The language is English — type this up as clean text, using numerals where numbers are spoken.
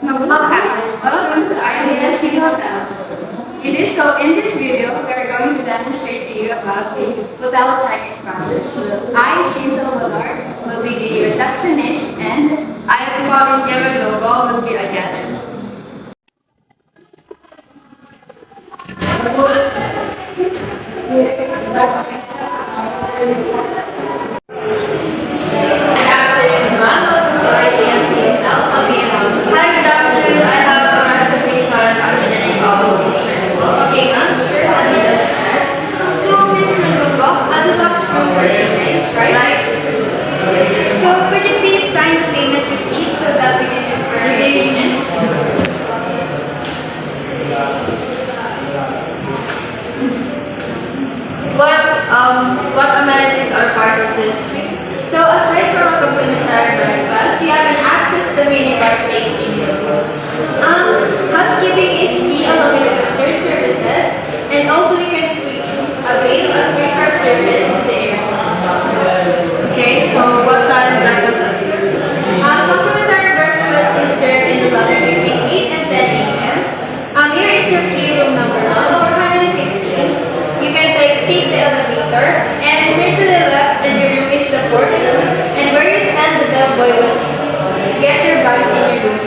Hi, welcome to IDS City Hotel. In this video, we are going to demonstrate to you about the hotel check-in process. So I, Shane Salvador, will be the receptionist, and I, Pauline Diego Logo, will be a guest. Good afternoon, ma'am. Welcome to IDS City Hotel. Hi, good afternoon. I have a reservation under the name of Mr. Lugo. Okay, ma'am, sure. Let me just check. So, Mr. Lugo, a deluxe room for two nights, right? So, could you please sign the payment receipt so that we can confirm the payment? What amenities are part of this suite? So, aside from a complimentary breakfast, you have an access to minibar place in your room. Housekeeping is free along with the concierge services, and also you can avail a free car service to the airport. Okay, so what time breakfast is served? Complimentary breakfast is served in the lobby between 8 and 10 a.m. Here is your key room number 415. You can take the elevator, and near to the left in your room is the fourth room, and where you stand, the bellboy will get your bags in your room.